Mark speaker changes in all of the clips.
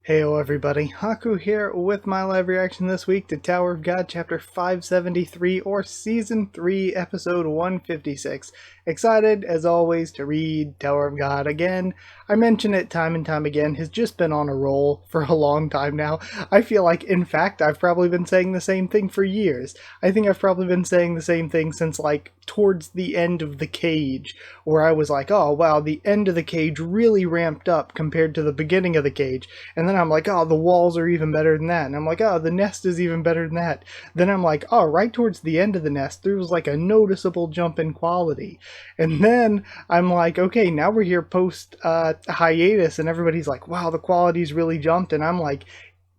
Speaker 1: Heyo everybody, Haku here with my live reaction this week to Tower of God Chapter 573 or Season 3 Episode 156. Excited as always to read Tower of God again. I mention it time and time again, has just been on a roll for a long time now. I feel like, in fact, I've probably been saying the same thing for years. I think I've probably been saying the same thing since like towards the end of The Cage, where I was like, oh wow, the end of The Cage really ramped up compared to the beginning of The Cage. And then I'm like, oh, the walls are even better than that. And I'm like, oh, the nest is even better than that. Then I'm like, oh, right towards the end of the nest, there was like a noticeable jump in quality. And then I'm like, okay, now we're here post hiatus, and everybody's like, wow, the quality's really jumped. And I'm like,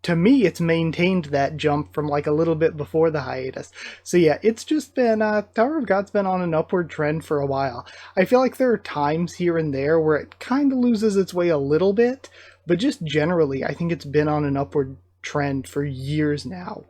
Speaker 1: to me, it's maintained that jump from like a little bit before the hiatus. So yeah, it's just been, Tower of God's been on an upward trend for a while. I feel like there are times here and there where it kind of loses its way a little bit, but just generally, I think it's been on an upward trend for years now.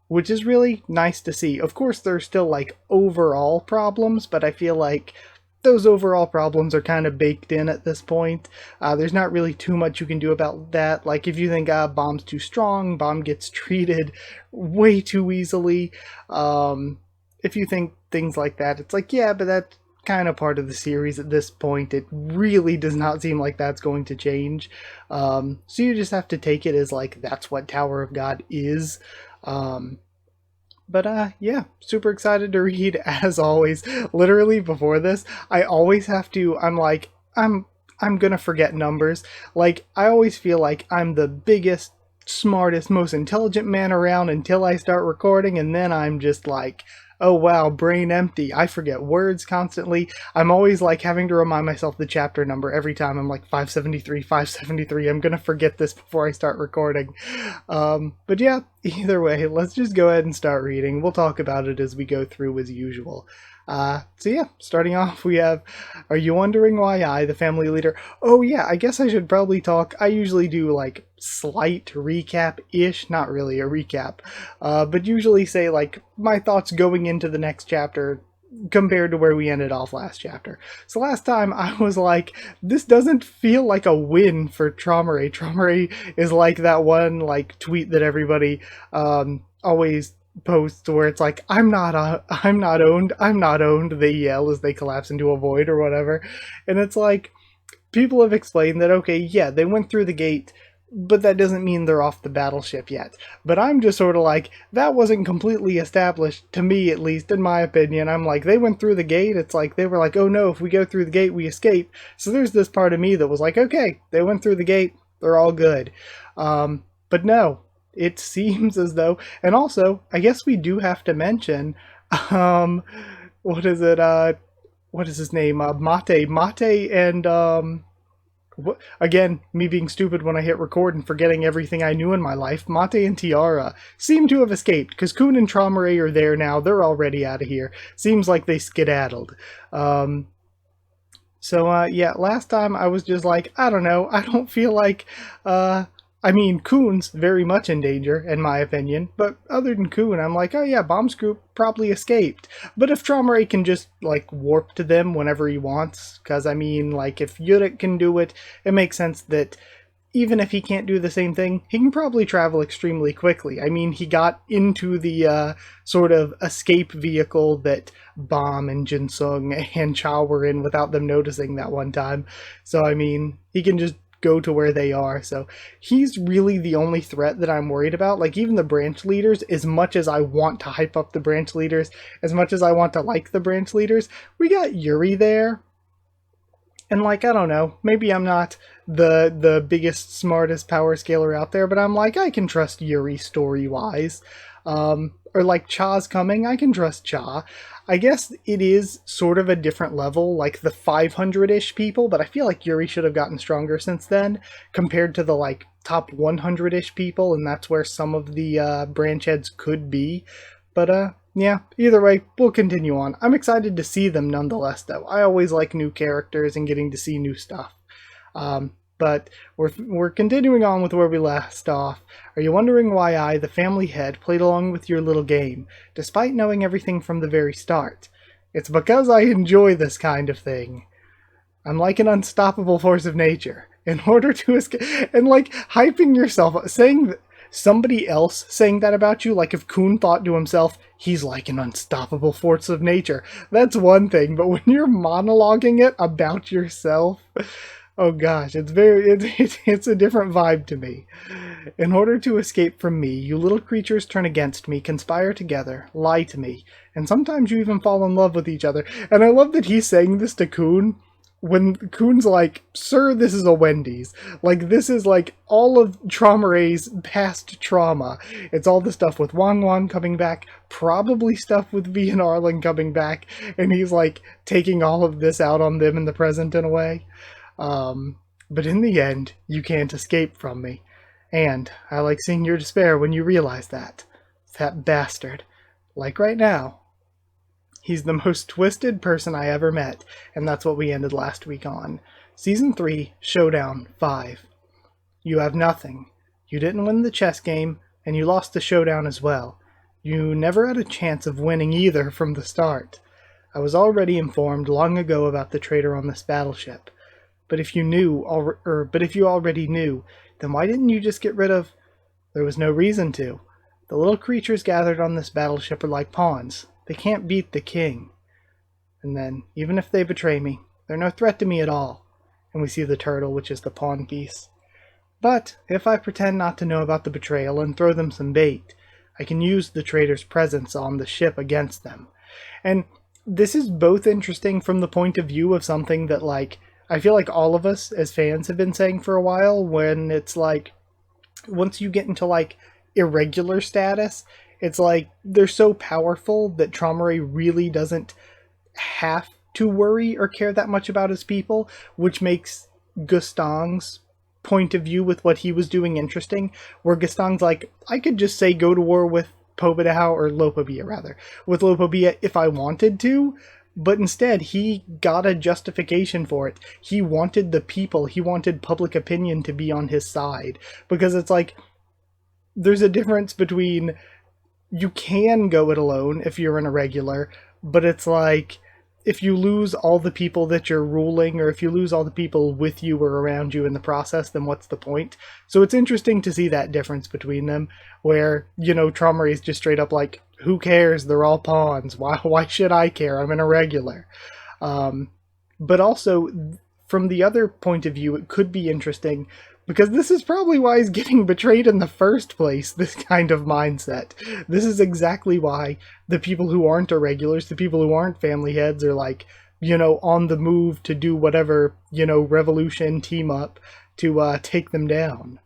Speaker 1: Which is really nice to see. Of course, there's still like overall problems, but I feel like those overall problems are kind of baked in at this point. There's not really too much you can do about that. Like if you think Bomb's too strong, Bomb gets treated way too easily. If you think things like that, it's like, yeah, but that's kind of part of the series at this point. It really does not seem like that's going to change. So you just have to take it as like, that's what Tower of God is. Yeah, super excited to read as always. Literally before this, I always have to, I'm gonna forget numbers. Like, I always feel like I'm the biggest, smartest, most intelligent man around until I start recording, and then I'm just like, oh wow, brain empty. I forget words constantly. I'm always like having to remind myself the chapter number every time. I'm like 573, 573. I'm gonna forget this before I start recording. But yeah, either way, let's just go ahead and start reading. We'll talk about it as we go through as usual. So yeah, starting off we have, are you wondering why I, the family leader? Oh yeah, I guess I should probably talk. I usually do like slight recap-ish, not really a recap, but usually say like my thoughts going into the next chapter compared to where we ended off last chapter. So last time I was like, this doesn't feel like a win for Traumeré. Traumeré is like that one like tweet that everybody always posts where it's like, I'm not owned, they yell as they collapse into a void or whatever. And it's like, people have explained that, okay, yeah, they went through the gate, but that doesn't mean they're off the battleship yet. But I'm just sort of like, that wasn't completely established, to me at least, in my opinion. I'm like, they went through the gate, it's like, they were like, oh no, if we go through the gate, we escape. So there's this part of me that was like, okay, they went through the gate, they're all good. But no, it seems as though, and also, I guess we do have to mention, what is it, what is his name, Mate, and, again, me being stupid when I hit record and forgetting everything I knew in my life, Mate and Tiara seem to have escaped, because Kun and Traumeré are there now, they're already out of here. Seems like they skedaddled. Yeah, last time I was just like, I don't know, I don't feel like, I mean, Kun's very much in danger, in my opinion, but other than Kun, I'm like, oh yeah, Bomb's group probably escaped. But if Traumeré can just, like, warp to them whenever he wants, because, I mean, like, if Yurik can do it, it makes sense that even if he can't do the same thing, he can probably travel extremely quickly. I mean, he got into the, sort of escape vehicle that Bomb and Jinsung and Cha were in without them noticing that one time. So, I mean, he can just go to where they are. So he's really the only threat that I'm worried about. Like, even the branch leaders, as much as I want to hype up the branch leaders, as much as I want to like the branch leaders, we got Yuri there. And like, I don't know, maybe I'm not the biggest, smartest power scaler out there, but I'm like, I can trust Yuri story-wise. Or like Cha's coming, I can trust Cha. I guess it is sort of a different level, like the 500-ish people, but I feel like Yuri should have gotten stronger since then, compared to the like top 100-ish people, and that's where some of the branch heads could be. But yeah, either way, we'll continue on. I'm excited to see them nonetheless, though. I always like new characters and getting to see new stuff. But we're continuing on with where we left off. Are you wondering why I, the family head, played along with your little game, despite knowing everything from the very start? It's because I enjoy this kind of thing. I'm like an unstoppable force of nature. in order to escape, and like hyping yourself up, saying somebody else saying that about you, like if Kun thought to himself, he's like an unstoppable force of nature, that's one thing, but when you're monologuing it about yourself, oh gosh, it's a different vibe to me. In order to escape from me, you little creatures turn against me, conspire together, lie to me, and sometimes you even fall in love with each other. And I love that he's saying this to Kun when Kun's like, sir, this is a Wendy's. Like, this is like all of Traumare's past trauma. It's all the stuff with Wang Wang coming back, probably stuff with V and Arlen coming back, and he's like taking all of this out on them in the present in a way. But in the end, you can't escape from me. And I like seeing your despair when you realize that. That bastard. Like right now. He's the most twisted person I ever met, and that's what we ended last week on. Season 3, Showdown 5. You have nothing. You didn't win the chess game, and you lost the showdown as well. You never had a chance of winning either from the start. I was already informed long ago about the traitor on this battleship. But if you already knew, then why didn't you just get rid of... There was no reason to. The little creatures gathered on this battleship are like pawns. They can't beat the king. And then, even if they betray me, they're no threat to me at all. And we see the turtle, which is the pawn piece. But, if I pretend not to know about the betrayal and throw them some bait, I can use the traitor's presence on the ship against them. And this is both interesting from the point of view of something that, like, I feel like all of us as fans have been saying for a while, when it's like, once you get into like irregular status, it's like they're so powerful that Traumare really doesn't have to worry or care that much about his people, which makes Gustang's point of view with what he was doing interesting, where Gustang's like, I could just say go to war with Pobedao, or Lopabia rather, with Lopabia if I wanted to, but instead he got a justification for it. He wanted the people, he wanted public opinion to be on his side, because it's like, there's a difference between, you can go it alone if you're an irregular, but it's like, if you lose all the people that you're ruling, or if you lose all the people with you or around you in the process, then what's the point? So it's interesting to see that difference between them, where, you know, Traumare is just straight up like, who cares? They're all pawns. Why should I care? I'm an irregular. But also, from the other point of view, it could be interesting, because this is probably why he's getting betrayed in the first place, this kind of mindset. This is exactly why the people who aren't irregulars, the people who aren't family heads, are like, you know, on the move to do whatever, you know, revolution, team up to take them down.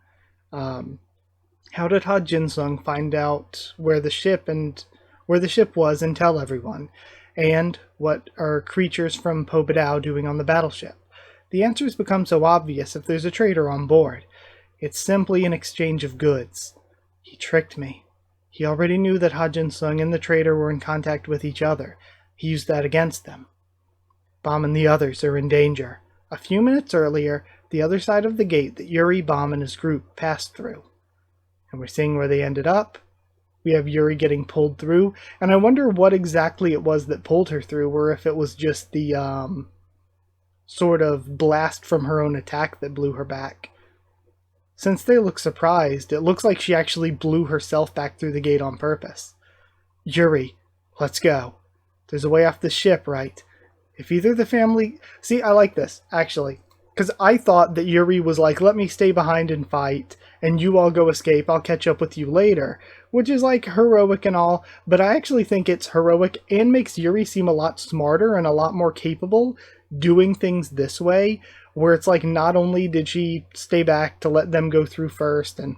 Speaker 1: How did Ha Jinsung find out where the ship was and tell everyone? And what are creatures from Pobedao doing on the battleship? The answers become so obvious if there's a traitor on board. It's simply an exchange of goods. He tricked me. He already knew that Ha Jinsung and the traitor were in contact with each other. He used that against them. Bomb and the others are in danger. A few minutes earlier, the other side of the gate that Yuri, Bomb, and his group passed through. And we're seeing where they ended up. We have Yuri getting pulled through, and I wonder what exactly it was that pulled her through, or if it was just the, sort of blast from her own attack that blew her back. Since they look surprised, it looks like she actually blew herself back through the gate on purpose. Yuri, let's go. There's a way off the ship, right? If either the family... See, I like this, actually. Because I thought that Yuri was like, let me stay behind and fight, and you all go escape, I'll catch up with you later. Which is like heroic and all, but I actually think it's heroic and makes Yuri seem a lot smarter and a lot more capable doing things this way, where it's like, not only did she stay back to let them go through first and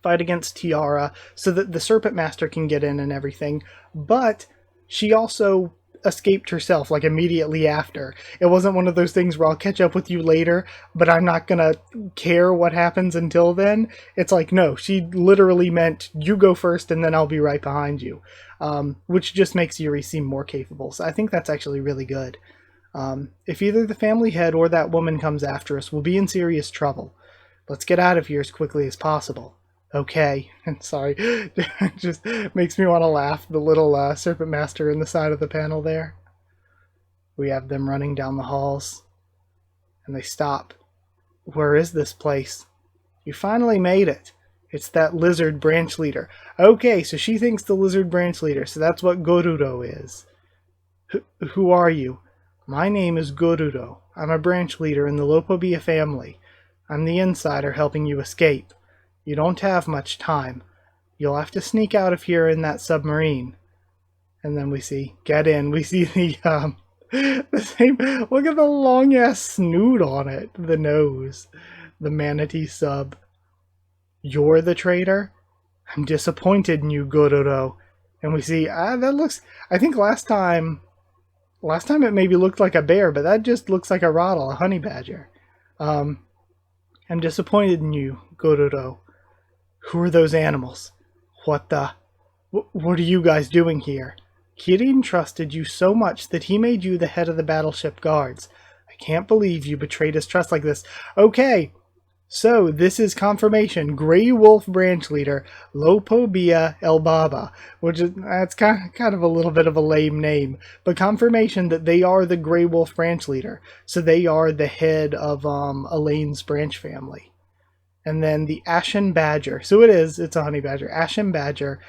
Speaker 1: fight against Tiara so that the Serpent Master can get in and everything, but she also escaped herself, like, immediately after. It wasn't one of those things where I'll catch up with you later, but I'm not gonna care what happens until then. It's like, no, she literally meant, you go first and then I'll be right behind you. Which just makes Yuri seem more capable. So I think that's actually really good. If either the family head or that woman comes after us, we'll be in serious trouble. Let's get out of here as quickly as possible. Okay. Sorry. It just makes me want to laugh. The little Serpent Master in the side of the panel there. We have them running down the halls. And they stop. Where is this place? You finally made it. It's that lizard branch leader. Okay, so she thinks the lizard branch leader, so that's what Goruro is. Who are you? My name is Goruro. I'm a branch leader in the Lopobia family. I'm the insider helping you escape. You don't have much time. You'll have to sneak out of here in that submarine. And then we see, get in. We see the same, look at the long ass snoot on it, the nose, the manatee sub. You're the traitor? I'm disappointed in you, Gororo. And we see, that looks, I think last time it maybe looked like a bear, but that just looks like a rattle, a honey badger. I'm disappointed in you, Gororo. Who are those animals? What the? What are you guys doing here? Kirin trusted you so much that he made you the head of the battleship guards. I can't believe you betrayed his trust like this. Okay, so this is confirmation. Grey Wolf branch leader, Lopobia El Baba, which is, that's kind of a little bit of a lame name, but confirmation that they are the Grey Wolf branch leader. So they are the head of Elaine's branch family. And then the Ashen Badger. So it's a honey badger. Ashen Badger,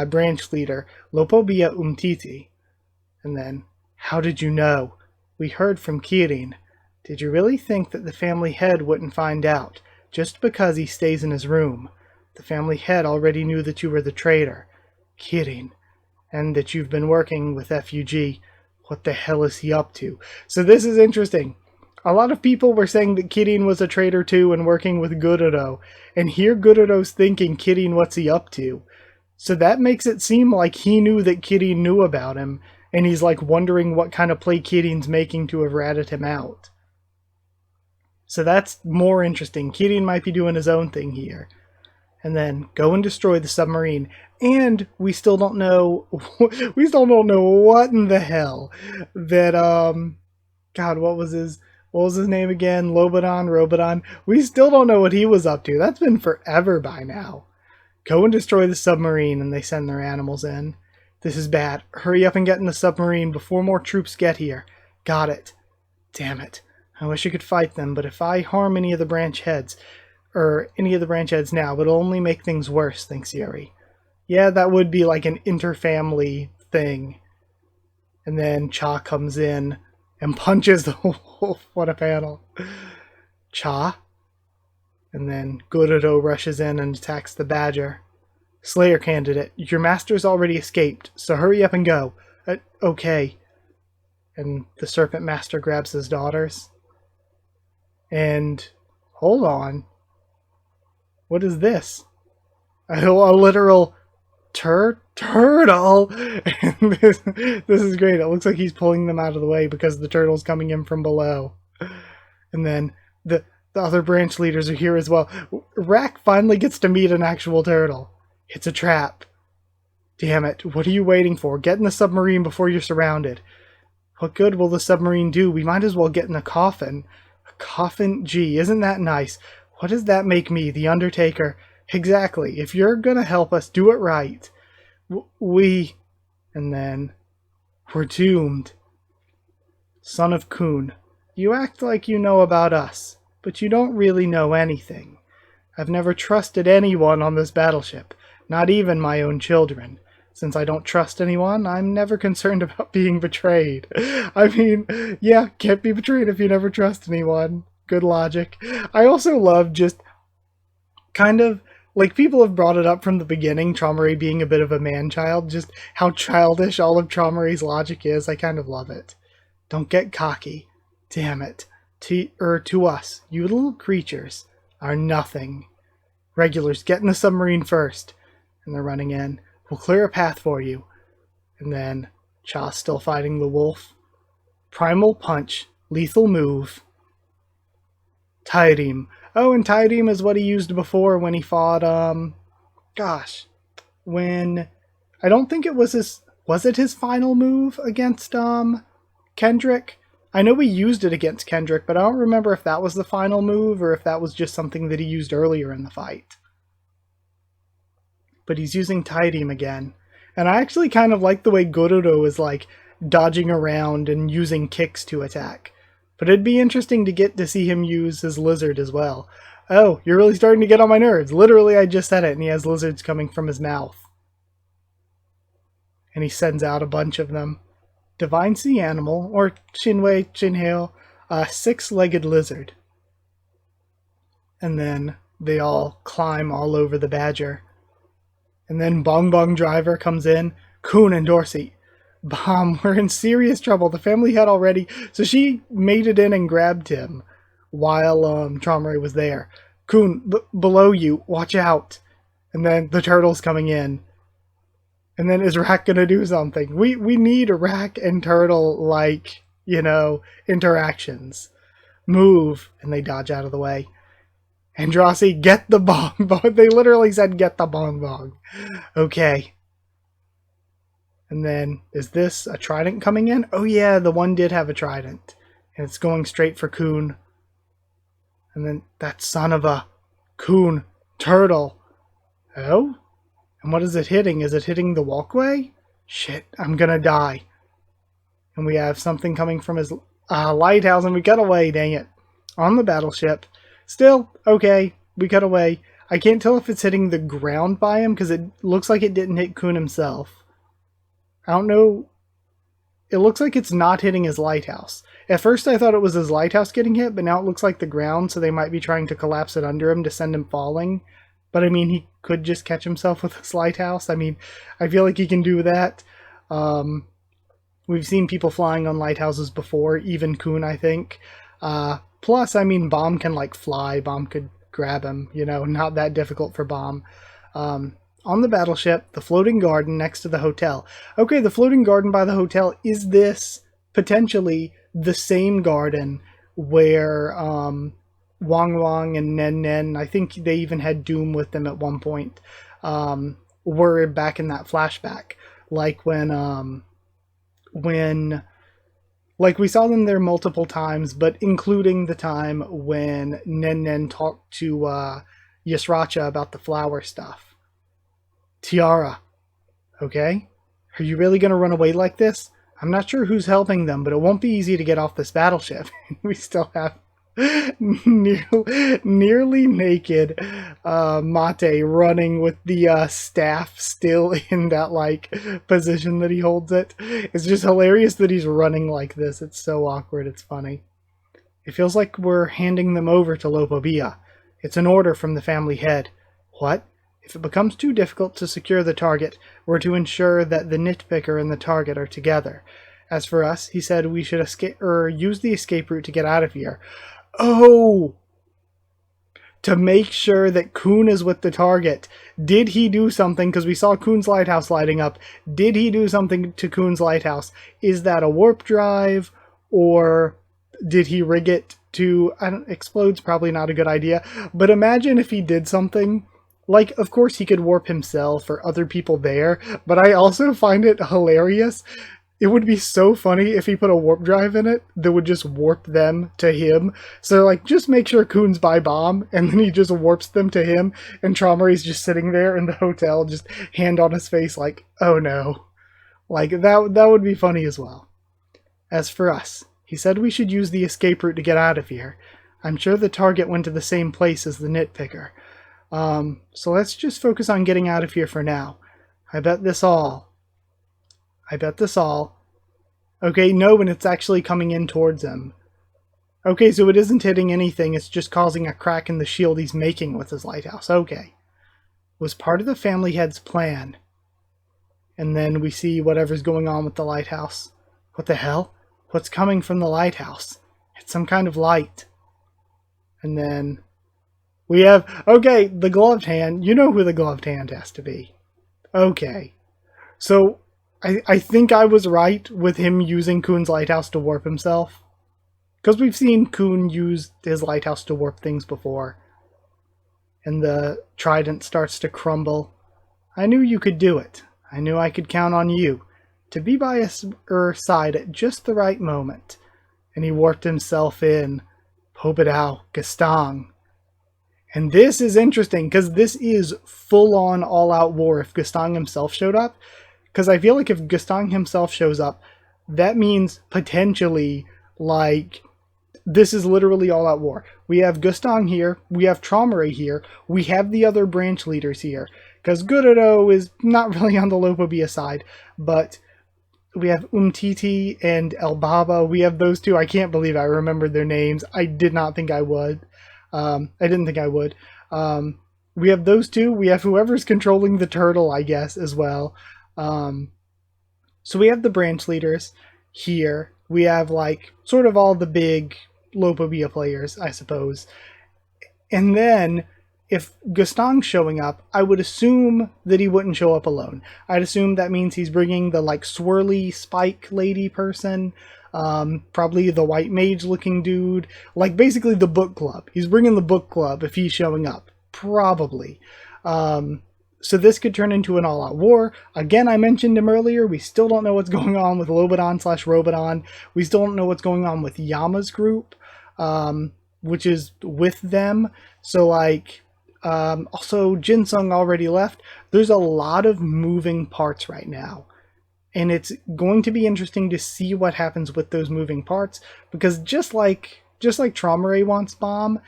Speaker 1: branch leader, Lopobia Umtiti. And then, how did you know? We heard from Kirin. Did you really think that the family head wouldn't find out, just because he stays in his room? The family head already knew that you were the traitor, Kirin, and that you've been working with FUG. What the hell is he up to? So this is interesting. A lot of people were saying that Kirin was a traitor too and working with Gororo, and here Gororo's thinking, Kirin, what's he up to? So that makes it seem like he knew that Kirin knew about him, and he's like wondering what kind of play Kirin's making to have ratted him out. So that's more interesting. Kirin might be doing his own thing here. And then go and destroy the submarine. And we still don't know what in the hell that God, what was his name again? Robodon. We still don't know what he was up to. That's been forever by now. Go and destroy the submarine, and they send their animals in. This is bad. Hurry up and get in the submarine before more troops get here. Got it. Damn it. I wish I could fight them, but if I harm any of the branch heads now, it'll only make things worse, thinks Yuri. Yeah, that would be like an interfamily thing. And then Cha comes in and punches the wolf. What a panel. Cha. And then Gororo rushes in and attacks the badger. Slayer candidate, your master's already escaped, so hurry up and go. Okay. And the serpent master grabs his daughters. And hold on. What is this? A literal turtle. And this is great. It looks like he's pulling them out of the way because the turtle's coming in from below. And then the other branch leaders are here as well. Rack finally gets to meet an actual turtle. It's a trap. Damn it. What are you waiting for? Get in the submarine before you're surrounded. What good will the submarine do? We might as well get in a coffin. A coffin? Gee, isn't that nice? What does that make me, the Undertaker? Exactly. If you're gonna help us, do it right. And then, we're doomed. Son of Kun, you act like you know about us, but you don't really know anything. I've never trusted anyone on this battleship, not even my own children. Since I don't trust anyone, I'm never concerned about being betrayed. I mean, yeah, can't be betrayed if you never trust anyone. Good logic. I also love just kind of, like, people have brought it up from the beginning, Traumaray being a bit of a man-child, just how childish all of Traumaray's logic is. I kind of love it. Don't get cocky. Damn it. To us, you little creatures, are nothing. Regulars, get in the submarine first. And they're running in. We'll clear a path for you. And then, Cha's still fighting the wolf. Primal punch. Lethal move. Tairim. Oh, and Tairim is what he used before when he fought, when, I don't think it was his final move against, Kendrick? I know he used it against Kendrick, but I don't remember if that was the final move or if that was just something that he used earlier in the fight. But he's using Tairim again. And I actually kind of like the way Gororo is, like, dodging around and using kicks to attack. But it'd be interesting to get to see him use his lizard as well. Oh, you're really starting to get on my nerves. Literally, I just said it, and he has lizards coming from his mouth. And he sends out a bunch of them. Divine Sea Animal, or Shinwei Shinheo, a six-legged lizard. And then they all climb all over the badger. And then Bong Bong Driver comes in, Kun and Dorsey. Bomb, we're in serious trouble. The family had already, so she made it in and grabbed him while Tromare was there. Kun, below you, watch out. And then the turtle's coming in. And then is Rak gonna do something? We need Rak and Turtle, like, you know, interactions. Move, and they dodge out of the way. Andrasi, get the bong bong. They literally said, get the bong bong. Okay. And then, is this a trident coming in? Oh yeah, the one did have a trident. And it's going straight for Kun. And then, that son of a Kun turtle. Oh? And what is it hitting? Is it hitting the walkway? Shit, I'm gonna die. And we have something coming from his lighthouse, and we cut away, dang it. On the battleship. Still, okay, we cut away. I can't tell if it's hitting the ground by him, because it looks like it didn't hit Kun himself. I don't know. It looks like it's not hitting his lighthouse. At first I thought it was his lighthouse getting hit, but now it looks like the ground, so they might be trying to collapse it under him to send him falling. But I mean, he could just catch himself with his lighthouse. I mean, I feel like he can do that. We've seen people flying on lighthouses before, even Kun, I think. Plus, I mean, Bomb can, like, fly. Bomb could grab him, you know, not that difficult for Bomb. On the battleship, the floating garden next to the hotel. Okay, the floating garden by the hotel, is this potentially the same garden where Wang Wang and Nen Nen, I think they even had Doom with them at one point, were back in that flashback. Like when like we saw them there multiple times, but including the time when Nen Nen talked to Yasracha about the flower stuff. Tiara, okay? Are you really going to run away like this? I'm not sure who's helping them, but it won't be easy to get off this battleship. We still have nearly naked Mate running with the staff still in that, like, position that he holds it. It's just hilarious that he's running like this. It's so awkward. It's funny. It feels like we're handing them over to Lopobia. It's an order from the family head. What? If it becomes too difficult to secure the target, we're to ensure that the nitpicker and the target are together. As for us, he said we should escape or use the escape route to get out of here. Oh! To make sure that Kun is with the target. Did he do something? Because we saw Kun's lighthouse lighting up. Did he do something to Kun's lighthouse? Is that a warp drive? Or did he rig it to... explode's probably not a good idea. But imagine if he did something... Like, of course he could warp himself or other people there, but I also find it hilarious. It would be so funny if he put a warp drive in it that would just warp them to him. So, like, just make sure Kun's by Bomb, and then he just warps them to him, and Traumary's just sitting there in the hotel, just hand on his face like, oh no. Like, that would be funny as well. As for us, he said we should use the escape route to get out of here. I'm sure the target went to the same place as the nitpicker. So let's just focus on getting out of here for now. I bet this all. Okay, no, and it's actually coming in towards him. Okay, so it isn't hitting anything, it's just causing a crack in the shield he's making with his lighthouse. Okay. Was part of the family head's plan. And then we see whatever's going on with the lighthouse. What the hell? What's coming from the lighthouse? It's some kind of light. And then... we have, okay, the gloved hand. You know who the gloved hand has to be. Okay. So, I think I was right with him using Kun's lighthouse to warp himself. Because we've seen Kun use his lighthouse to warp things before. And the trident starts to crumble. I knew you could do it. I knew I could count on you. To be by his side at just the right moment. And he warped himself in. Pobedao, Gastang. And this is interesting, because this is full-on all-out war if Gastang himself showed up. Because I feel like if Gastang himself shows up, that means potentially, like, this is literally all out war. We have Gustang here, we have Traumerei here, we have the other branch leaders here, because Gururo is not really on the Lopobia side, but we have Umtiti and Elbaba. We have those two. I can't believe I remembered their names. I did not think I would. I didn't think I would. We have those two. We have whoever's controlling the turtle, I guess, as well. So we have the branch leaders here. We have, like, sort of all the big Lopobia players, I suppose. And then, if Gustang's showing up, I would assume that he wouldn't show up alone. I'd assume that means he's bringing the, like, swirly spike lady person, probably the white mage looking dude, like basically the book club. He's bringing the book club if he's showing up, probably. So this could turn into an all-out war. Again, I mentioned him earlier. We still don't know what's going on with Lobodon/Robodon. We still don't know what's going on with Yama's group, which is with them. So, like, also Jinsung already left. There's a lot of moving parts right now. And it's going to be interesting to see what happens with those moving parts. Because just like Traumerei wants Bomb,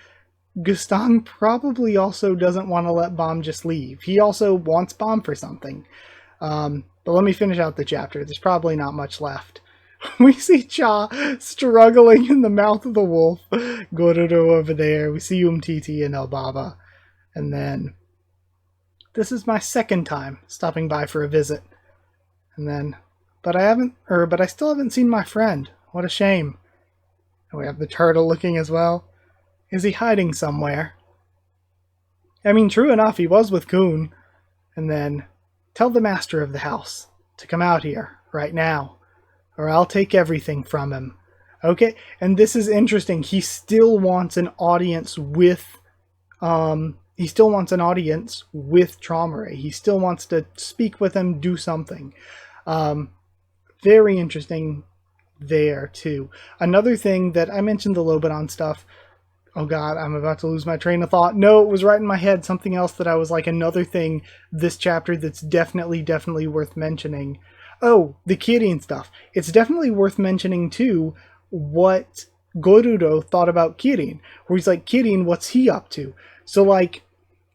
Speaker 1: Gustang probably also doesn't want to let Bomb just leave. He also wants Bomb for something. But let me finish out the chapter. There's probably not much left. We see Cha struggling in the mouth of the wolf. Gururo over there. We see Umtiti and Elbaba. And then, this is my second time stopping by for a visit. And then, but I still haven't seen my friend. What a shame. And we have the turtle looking as well. Is he hiding somewhere? I mean, true enough, he was with Kun. And then, tell the master of the house to come out here right now, or I'll take everything from him. Okay? And this is interesting. He still wants an audience with, Traumerei. He still wants to speak with him, do something. Very interesting there, too. Another thing that I mentioned, the Lobodon stuff. Oh god, I'm about to lose my train of thought. No, it was right in my head. Something else that I was like, another thing this chapter that's definitely worth mentioning. Oh, the Kirin stuff. It's definitely worth mentioning, too, what Gururo thought about Kirin. Where he's like, Kirin, what's he up to? So, like,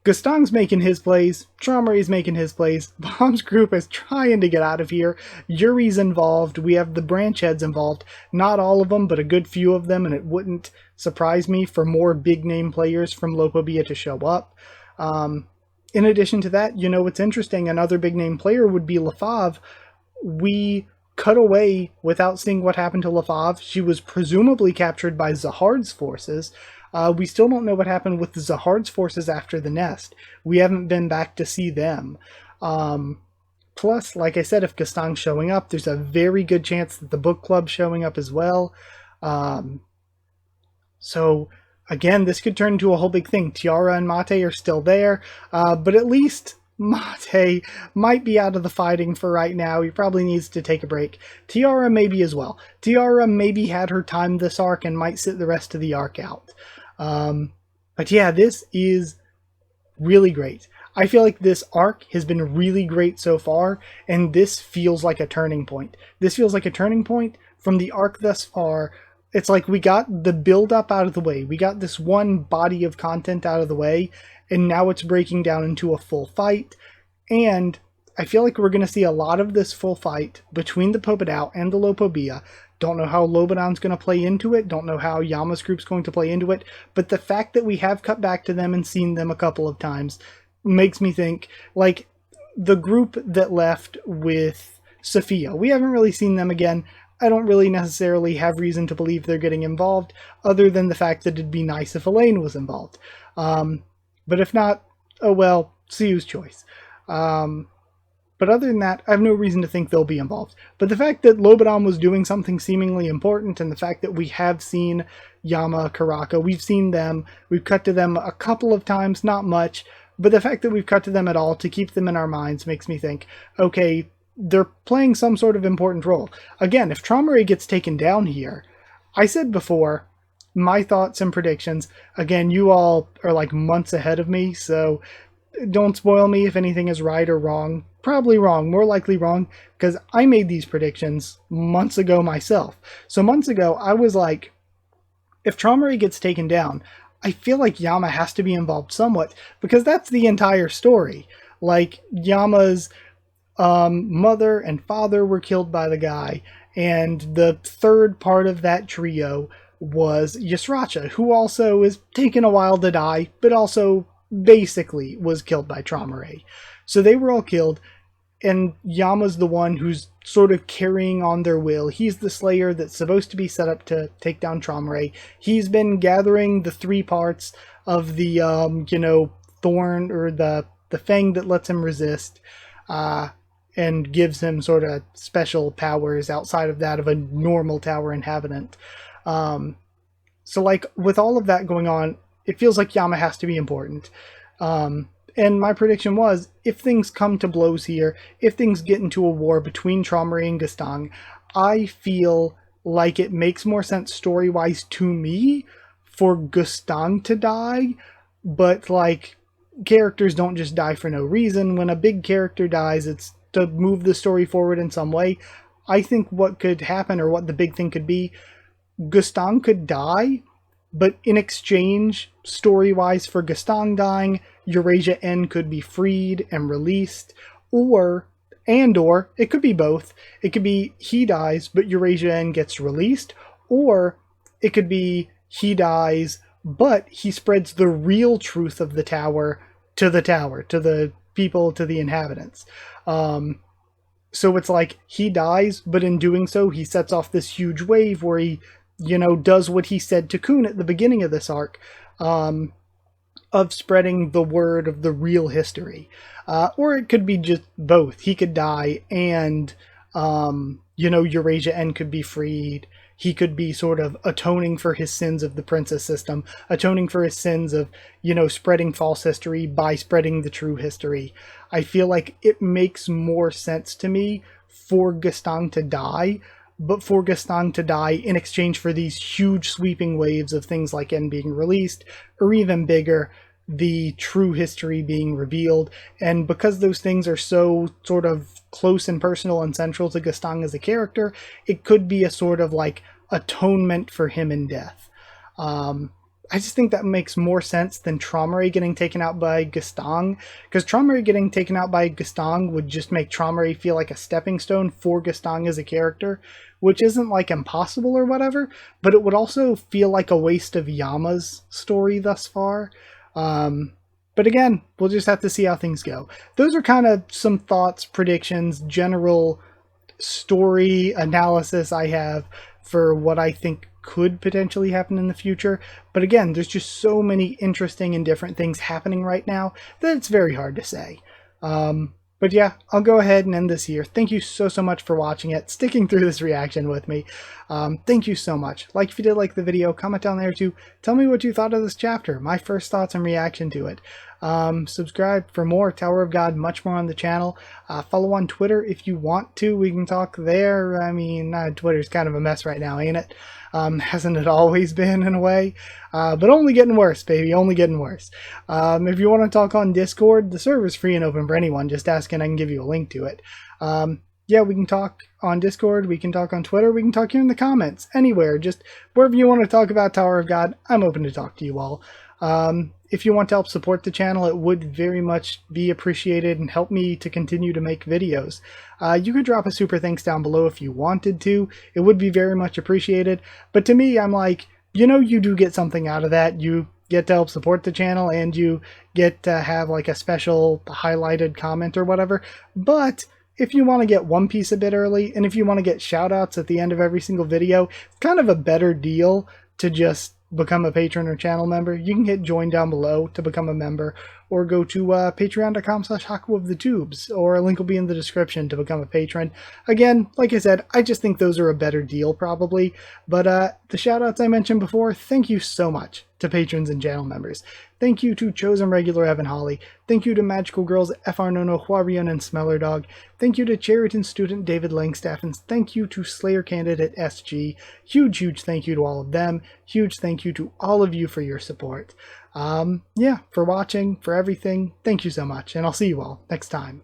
Speaker 1: Gustang's making his plays, Traumerei's making his plays, Bomb's group is trying to get out of here, Yuri's involved, we have the branch heads involved, not all of them, but a good few of them, and it wouldn't surprise me for more big-name players from Lopobia to show up. In addition to that, you know what's interesting, another big-name player would be Lefave. We cut away without seeing what happened to Lefave. She was presumably captured by Zahard's forces. We still don't know what happened with Zahard's forces after the nest. We haven't been back to see them. Plus, like I said, if Gustang's showing up, there's a very good chance that the book club's showing up as well. So, again, this could turn into a whole big thing. Tiara and Mate are still there, but at least Mate might be out of the fighting for right now. He probably needs to take a break. Tiara maybe as well. Tiara maybe had her time this arc and might sit the rest of the arc out. But yeah, this is really great. I feel like this arc has been really great so far, and this feels like a turning point. This feels like a turning point from the arc thus far. It's like we got the build-up out of the way. We got this one body of content out of the way, and now it's breaking down into a full fight. And I feel like we're going to see a lot of this full fight between the Popodao and the Lopobia. Don't know how Lobodon's going to play into it. Don't know how Yama's group's going to play into it. But the fact that we have cut back to them and seen them a couple of times makes me think, like, the group that left with Sophia. We haven't really seen them again. I don't really necessarily have reason to believe they're getting involved, other than the fact that it'd be nice if Elaine was involved. But if not, oh well, Siu's choice. But other than that, I have no reason to think they'll be involved. But the fact that Lobodon was doing something seemingly important, and the fact that we have seen Yama, Karaka, we've seen them, we've cut to them a couple of times, not much, but the fact that we've cut to them at all to keep them in our minds makes me think, okay, they're playing some sort of important role. Again, if Traumerei gets taken down here, I said before, my thoughts and predictions, again, you all are like months ahead of me, so don't spoil me if anything is right or wrong. Probably wrong, more likely wrong, because I made these predictions months ago myself. So months ago, I was like, if Traumerei gets taken down, I feel like Yama has to be involved somewhat, because that's the entire story. Like, Yama's mother and father were killed by the guy, and the third part of that trio was Yusracha, who also is taking a while to die, but also basically was killed by Traumerei. So they were all killed, and Yama's the one who's sort of carrying on their will. He's the slayer that's supposed to be set up to take down Traumerei. He's been gathering the three parts of the, thorn, or the fang that lets him resist, and gives him sort of special powers outside of that of a normal tower inhabitant. So, like, with all of that going on, it feels like Yama has to be important. And my prediction was, if things come to blows here, if things get into a war between Traumerei and Gastang, I feel like it makes more sense story-wise to me for Gastang to die, but, like, characters don't just die for no reason. When a big character dies, it's to move the story forward in some way. I think what could happen, or what the big thing could be, Gastang could die, but in exchange, story-wise, for Gastang dying, Eurasia N could be freed and released, or it could be both. It could be he dies, but Eurasia N gets released, or it could be he dies, but he spreads the real truth of the tower, to the people, to the inhabitants. So it's like he dies, but in doing so, he sets off this huge wave where he, does what he said to Kun at the beginning of this arc, of spreading the word of the real history. Or it could be just both. He could die and, Eurasia N could be freed. He could be sort of atoning for his sins of the princess system, atoning for his sins of, spreading false history by spreading the true history. I feel like it makes more sense to me for Gastang to die, but for Gastang to die in exchange for these huge sweeping waves of things like N being released, or even bigger, the true history being revealed. And because those things are so sort of close and personal and central to Gastang as a character, it could be a sort of like atonement for him in death. I just think that makes more sense than Traumerei getting taken out by Gastang, because Traumerei getting taken out by Gastang would just make Traumerei feel like a stepping stone for Gastang as a character, which isn't like impossible or whatever, but it would also feel like a waste of Yama's story thus far. But again, we'll just have to see how things go. Those are kind of some thoughts, predictions, general story analysis I have for what I think could potentially happen in the future. But again, there's just so many interesting and different things happening right now that it's very hard to say. But yeah, I'll go ahead and end this here. Thank you so much for watching it, sticking through this reaction with me. Thank you so much. Like if you did like the video, comment down there too. Tell me what you thought of this chapter, my first thoughts and reaction to it. Subscribe for more Tower of God, much more on the channel. Follow on Twitter if you want to. We can talk there. I mean, Twitter's kind of a mess right now, ain't it? Hasn't it always been in a way? But only getting worse, baby, only getting worse. If you want to talk on Discord, the server's free and open for anyone. Just ask and I can give you a link to it. Yeah, we can talk on Discord, we can talk on Twitter, we can talk here in the comments, anywhere. Just wherever you want to talk about Tower of God, I'm open to talk to you all. If you want to help support the channel, it would very much be appreciated and help me to continue to make videos. You could drop a super thanks down below if you wanted to. It would be very much appreciated. But to me, I'm like, you do get something out of that. You get to help support the channel and you get to have like a special highlighted comment or whatever. But if you want to get One Piece a bit early, and if you want to get shoutouts at the end of every single video, it's kind of a better deal to just become a patron or channel member. You can hit join down below to become a member, or go to patreon.com/Haku of the Tubes, or a link will be in the description to become a patron. Again, like I said, I just think those are a better deal probably, but the shoutouts I mentioned before, thank you so much to patrons and channel members. Thank you to Chosen Regular Evan Holly. Thank you to Magical Girls FR Nono, Huarion, and Smeller Dog. Thank you to Chariton Student David Langstaff, and thank you to Slayer Candidate SG. Huge thank you to all of them. Huge thank you to all of you for your support. Yeah, for watching, for everything, thank you so much, and I'll see you all next time.